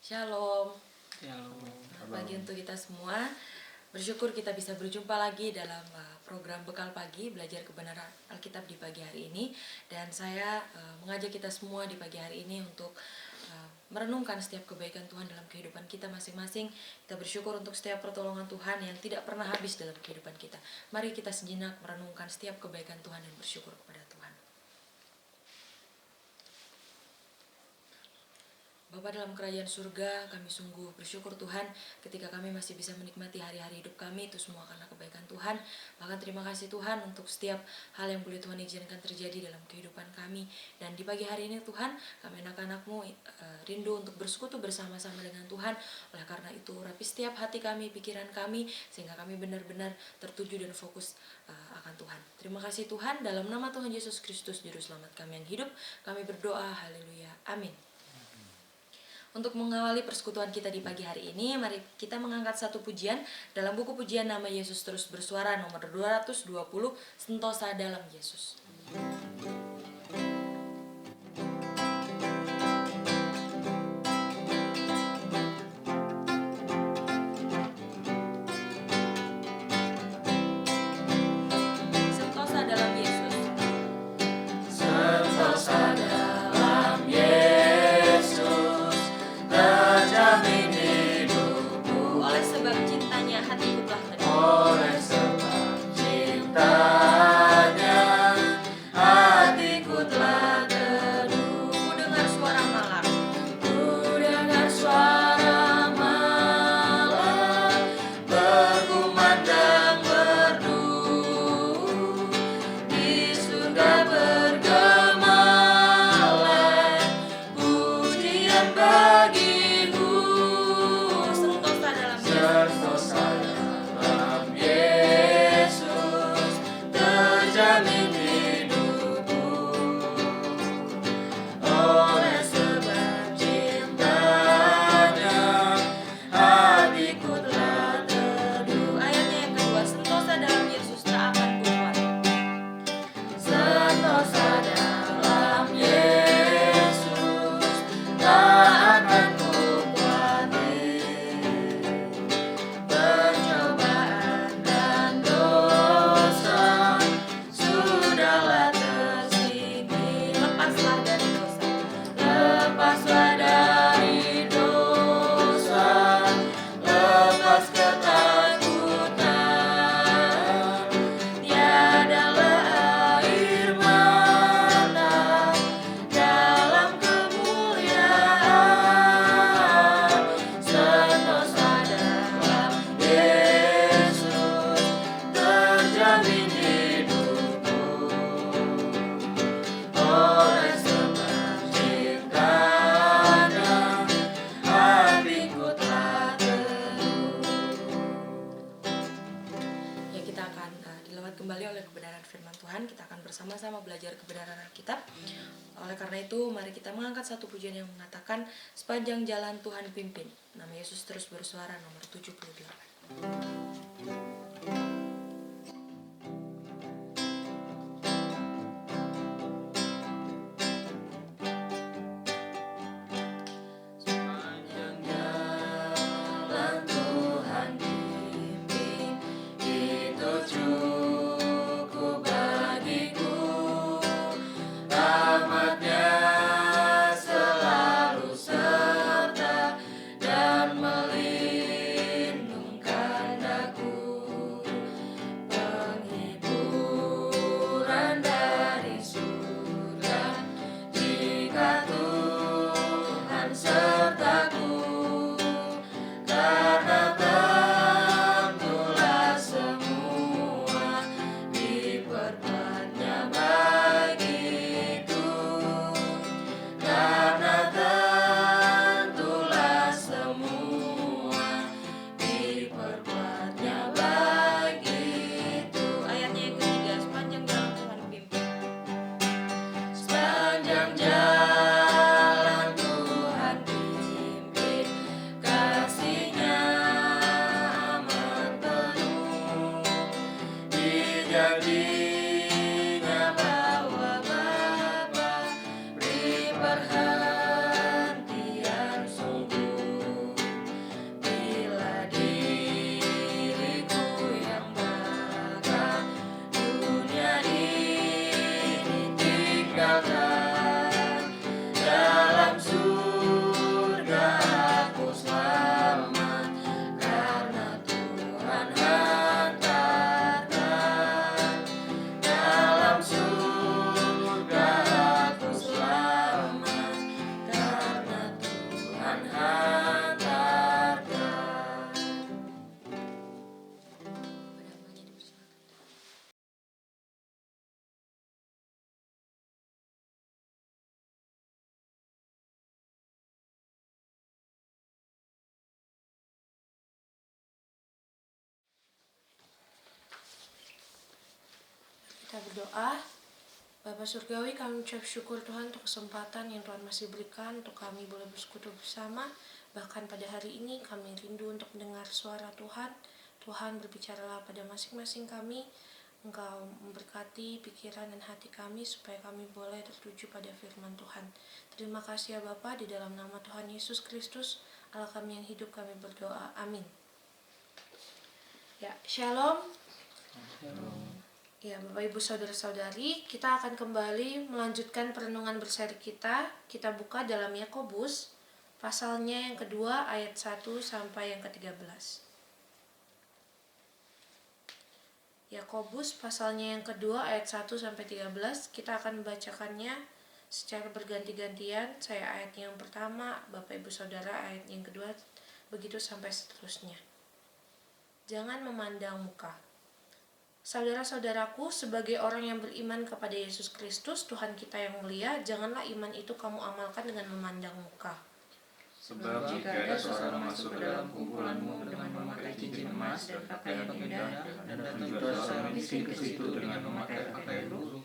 Shalom. Shalom. Selamat pagi untuk kita semua. Bersyukur kita bisa berjumpa lagi dalam program Bekal Pagi, belajar kebenaran Alkitab di pagi hari ini. Dan saya mengajak kita semua di pagi hari ini untuk merenungkan setiap kebaikan Tuhan dalam kehidupan kita masing-masing. Kita bersyukur untuk setiap pertolongan Tuhan yang tidak pernah habis dalam kehidupan kita. Mari kita sejenak merenungkan setiap kebaikan Tuhan dan bersyukur kepada Tuhan. Bapa dalam kerajaan surga, kami sungguh bersyukur Tuhan ketika kami masih bisa menikmati hari-hari hidup kami, itu semua karena kebaikan Tuhan. Bahkan terima kasih Tuhan untuk setiap hal yang boleh Tuhan izinkan terjadi dalam kehidupan kami. Dan di pagi hari ini Tuhan, kami anak-anak-Mu rindu untuk bersekutu bersama-sama dengan Tuhan. Oleh karena itu, rapi setiap hati kami, pikiran kami, sehingga kami benar-benar tertuju dan fokus akan Tuhan. Terima kasih Tuhan, dalam nama Tuhan Yesus Kristus, Juru Selamat kami yang hidup, kami berdoa, haleluya, amin. Untuk mengawali persekutuan kita di pagi hari ini, mari kita mengangkat satu pujian dalam buku pujian Nama Yesus Terus Bersuara nomor 220, Sentosa Dalam Yesus. Sentosa dalam Yesus. Sentosa dalam Yesus, terjamin hidupku. Oleh sebab cintanya hatiku telah teduh. Oleh sebab cintanya hatiku telah teduh. Ku dengar suara malam. Ku dengar suara malam berkumandang merdu. Di surga bergemalah pujian bagiku. Sentosa dalam Yesus, terjamin hidupku. Oleh sebab cintanya hatiku telah teduh. Ayatnya yang kedua, sentosa dalam Yesus tak akan kuat. Sentosa dalam Yesus tak akan kukuati. Pencobaan dan dosa sudahlah tersingkir. Lepaslah dari dosa. Lepaslah dari dosa. Lepas ketakutan. Tiadalah air mata dalam kemuliaan. Sentosa dalam Yesus, terjamin hidupku. Oleh sebab cintanya hatiku telah teduh. Ya, kita akan dilawat kembali oleh kebenaran firman Tuhan. Kita akan bersama-sama belajar kebenaran Alkitab. Oleh karena itu, mari kita mengangkat satu pujian yang mengatakan sepanjang jalan Tuhan pimpin. Nama Yesus Terus Bersuara nomor 78. Sepanjang jalan Tuhan pimpin, itu cukup bagiku. Rahmat-Nya selalu serta dan melindungkan daku. berdoa. Bapa Surgawi, kami ucap syukur Tuhan untuk kesempatan yang Tuhan masih berikan untuk kami boleh bersekutu bersama. Bahkan pada hari ini kami rindu untuk mendengar suara Tuhan. Tuhan berbicaralah pada masing-masing kami. Engkau memberkati pikiran dan hati kami supaya kami boleh tertuju pada firman Tuhan. Terima kasih ya Bapa, di dalam nama Tuhan Yesus Kristus, Allah kami yang hidup, kami berdoa. Amin. Ya, Shalom. Ya, Bapak Ibu Saudara-saudari, kita akan kembali melanjutkan perenungan berseri kita. Kita buka dalam Yakobus, pasalnya yang kedua ayat 1 sampai yang ke-13. Yakobus pasalnya yang kedua ayat 1 sampai 13. Kita akan membacakannya secara berganti-gantian. Saya ayat yang pertama, Bapak Ibu Saudara ayat yang kedua, begitu sampai seterusnya. Jangan memandang muka. Saudara-saudaraku, sebagai orang yang beriman kepada Yesus Kristus, Tuhan kita yang mulia, janganlah iman itu kamu amalkan dengan memandang muka. Sebab jika ada seorang masuk ke dalam kumpulanmu dengan memakai cincin emas dan pakaian indah, dan datang juga seorang miskin ke situ dengan memakai pakaian buruk,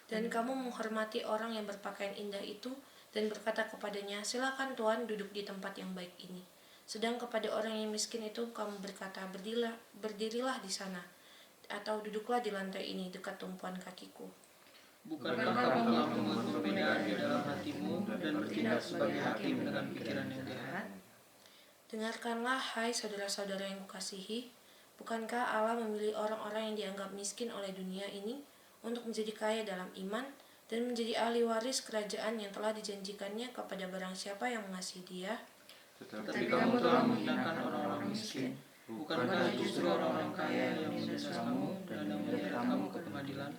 dan kamu menghormati orang yang berpakaian indah itu, dan berkata kepadanya, silakan Tuhan duduk di tempat yang baik ini. Sedang kepada orang yang miskin itu kamu berkata, berdirilah di sana, atau duduklah di lantai ini dekat tumpuan kakiku. bukankah kamu telah membuat perbedaan di dalam hatimu dan bertindak sebagai hakim dengan pikiran yang jahat? Dengarkanlah, hai saudara-saudara yang kukasihi, bukankah Allah memilih orang-orang yang dianggap miskin oleh dunia ini untuk menjadi kaya dalam iman dan menjadi ahli waris kerajaan yang telah dijanjikannya kepada barang siapa yang mengasihi Dia? Tetapi kamu telah menghinakan orang-orang miskin. Bukankah justru orang-orang kaya yang mendesamu dan yang menyeret kamu ke pengadilan?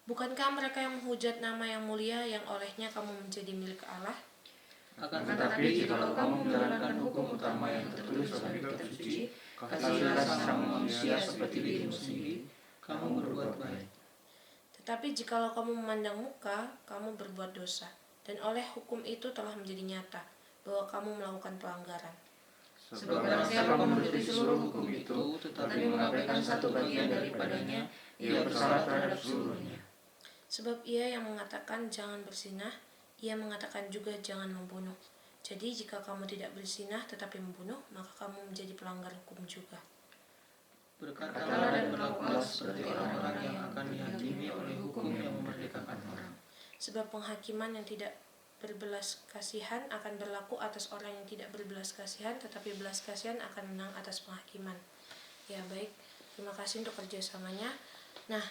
Bukankah mereka yang menghujat nama yang mulia yang olehnya kamu menjadi milik Allah? Akan tetapi jika kamu menjalankan hukum utama yang tertulis dalam kitab suci, kasihilah sesama manusia seperti dirimu sendiri, kamu berbuat baik. Tetapi jikalau kamu memandang muka, kamu berbuat dosa, dan oleh hukum itu telah menjadi nyata bahwa kamu melakukan pelanggaran. Sebab barang siapa menuruti seluruh hukum itu, tetapi mengabaikan satu bagian daripadanya, ia bersalah terhadap seluruhnya. Sebab ia yang mengatakan jangan berzinah, ia mengatakan juga jangan membunuh. Jadi jika kamu tidak berzinah tetapi membunuh, maka kamu menjadi pelanggar hukum juga. Berkatalah dan berlakulah seperti orang-orang yang akan dihakimi oleh hukum yang memerdekakan orang. Sebab penghakiman yang tidak berbelas kasihan akan berlaku atas orang yang tidak berbelas kasihan, tetapi belas kasihan akan menang atas penghakiman. Ya baik, terima kasih untuk kerjasamanya. Nah,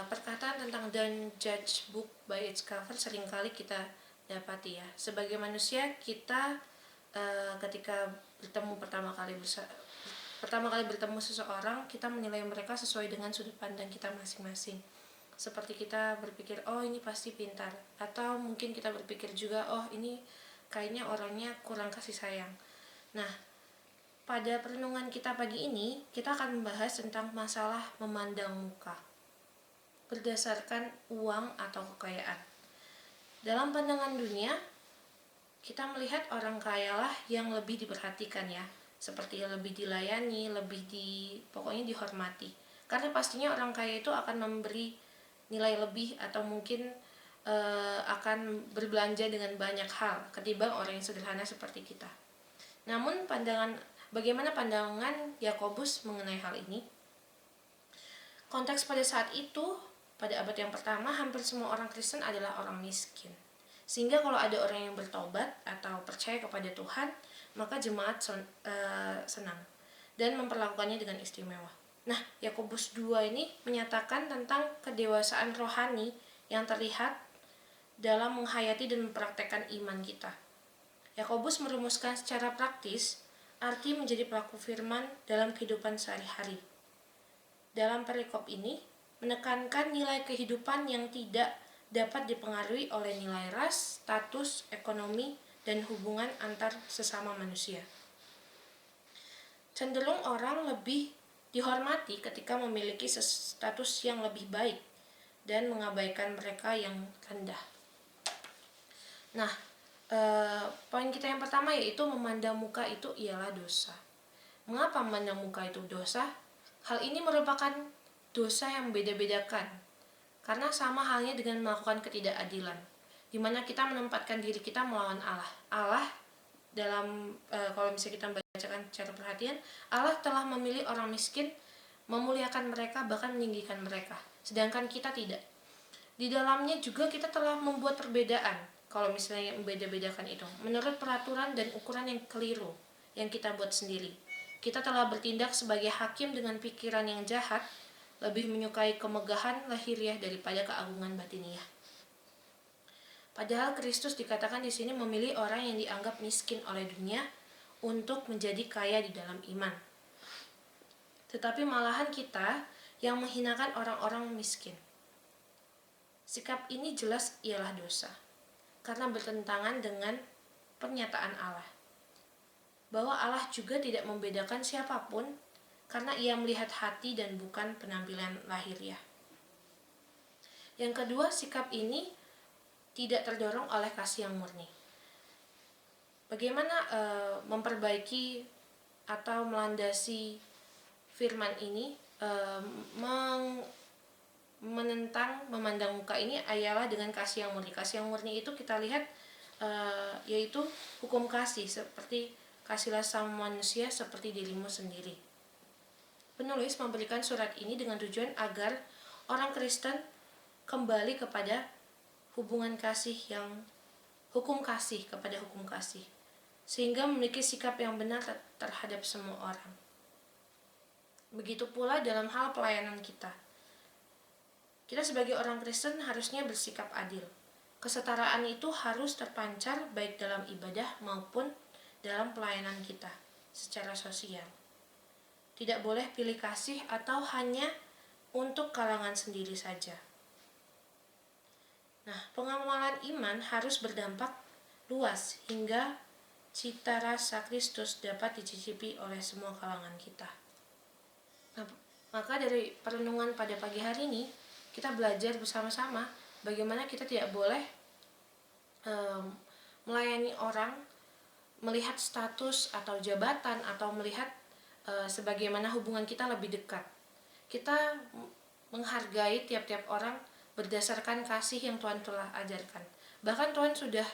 perkataan tentang Don't Judge Book by its cover seringkali kita dapati ya. Sebagai manusia kita ketika pertama kali bertemu seseorang, kita menilai mereka sesuai dengan sudut pandang kita masing-masing. Seperti kita berpikir, oh ini pasti pintar, atau mungkin kita berpikir juga, oh ini kayaknya orangnya kurang kasih sayang. Nah, pada perenungan kita pagi ini, kita akan membahas tentang masalah memandang muka berdasarkan uang atau kekayaan. Dalam pandangan dunia, kita melihat orang kaya lah yang lebih diperhatikan ya, seperti lebih dilayani, pokoknya dihormati. Karena pastinya orang kaya itu akan memberi nilai lebih atau mungkin akan berbelanja dengan banyak hal ketimbang orang yang sederhana seperti kita. Namun bagaimana pandangan Yakobus mengenai hal ini? Konteks pada saat itu, pada abad yang pertama, hampir semua orang Kristen adalah orang miskin. Sehingga kalau ada orang yang bertobat atau percaya kepada Tuhan, maka jemaat senang dan memperlakukannya dengan istimewa. Nah, Yakobus 2 ini menyatakan tentang kedewasaan rohani yang terlihat dalam menghayati dan mempraktekkan iman kita. Yakobus merumuskan secara praktis arti menjadi pelaku firman dalam kehidupan sehari-hari. Dalam perikop ini, menekankan nilai kehidupan yang tidak dapat dipengaruhi oleh nilai ras, status, ekonomi, dan hubungan antar sesama manusia. Cenderung orang lebih dihormati ketika memiliki status yang lebih baik dan mengabaikan mereka yang rendah. Nah, poin kita yang pertama yaitu memandang muka itu ialah dosa. Mengapa memandang muka itu dosa? Hal ini merupakan dosa yang membeda-bedakan Karena sama halnya dengan melakukan ketidakadilan, di mana kita menempatkan diri kita melawan Allah. Allah dalam kalau misalnya kita membacakan secara perhatian, Allah telah memilih orang miskin, memuliakan mereka, bahkan meninggikan mereka, sedangkan kita tidak. Di dalamnya juga kita telah membuat perbedaan, kalau misalnya membeda-bedakan itu menurut peraturan dan ukuran yang keliru yang kita buat sendiri. Kita telah bertindak sebagai hakim dengan pikiran yang jahat, lebih menyukai kemegahan lahiriah daripada keagungan batiniah. Padahal Kristus dikatakan di sini memilih orang yang dianggap miskin oleh dunia untuk menjadi kaya di dalam iman. Tetapi malahan kita yang menghinakan orang-orang miskin. Sikap ini jelas ialah dosa, karena bertentangan dengan pernyataan Allah, bahwa Allah juga tidak membedakan siapapun karena Ia melihat hati dan bukan penampilan lahiriah. Yang kedua, sikap ini tidak terdorong oleh kasih yang murni. Bagaimana memperbaiki atau melandasi firman ini, menentang memandang muka ini ialah dengan kasih yang murni. Kasih yang murni itu kita lihat yaitu hukum kasih, seperti kasihlah sama manusia seperti dirimu sendiri. Penulis memberikan surat ini dengan tujuan agar orang Kristen kembali kepada hukum kasih kepada hukum kasih, sehingga memiliki sikap yang benar terhadap semua orang. Begitu pula dalam hal pelayanan kita. Kita sebagai orang Kristen harusnya bersikap adil. Kesetaraan itu harus terpancar baik dalam ibadah maupun dalam pelayanan kita secara sosial. Tidak boleh pilih kasih atau hanya untuk kalangan sendiri saja. Nah, pengamalan iman harus berdampak luas hingga cita rasa Kristus dapat dicicipi oleh semua kalangan kita. Nah, maka dari perenungan pada pagi hari ini, kita belajar bersama-sama bagaimana kita tidak boleh melayani orang melihat status atau jabatan, atau melihat sebagaimana hubungan kita lebih dekat. Kita menghargai tiap-tiap orang berdasarkan kasih yang Tuhan telah ajarkan. Bahkan Tuhan sudah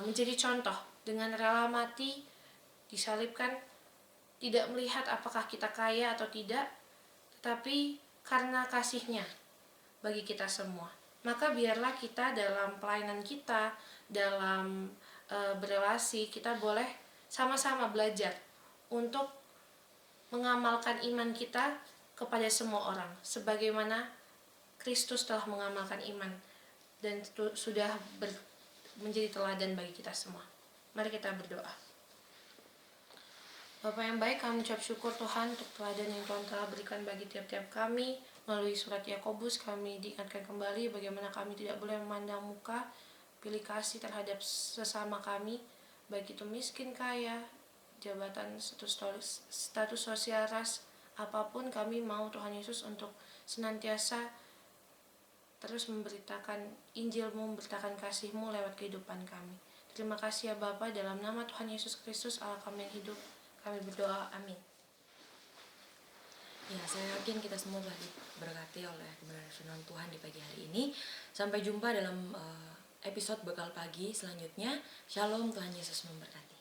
menjadi contoh dengan rela mati, disalibkan, tidak melihat apakah kita kaya atau tidak, tetapi karena kasih-Nya bagi kita semua. Maka biarlah kita dalam pelayanan kita, dalam berelasi, kita boleh sama-sama belajar untuk mengamalkan iman kita kepada semua orang, sebagaimana Kristus telah mengamalkan iman dan sudah menjadi teladan bagi kita semua. Mari kita berdoa. Bapa yang baik, kami ucap syukur Tuhan untuk teladan yang Tuhan telah berikan bagi tiap-tiap kami. Melalui surat Yakobus kami diingatkan kembali bagaimana kami tidak boleh memandang muka, pilih kasih terhadap sesama kami, baik itu miskin, kaya, jabatan, status sosial, ras, apapun. Kami mau Tuhan Yesus untuk senantiasa terus memberitakan Injil-Mu, memberitakan kasih-Mu lewat kehidupan kami. Terima kasih ya Bapa, dalam nama Tuhan Yesus Kristus Allah kami yang hidup, kami berdoa, amin. Ya, saya yakin kita semua telah diberkati oleh kebenaran firman Tuhan di pagi hari ini. Sampai jumpa dalam episode bekal pagi selanjutnya. Shalom, Tuhan Yesus memberkati.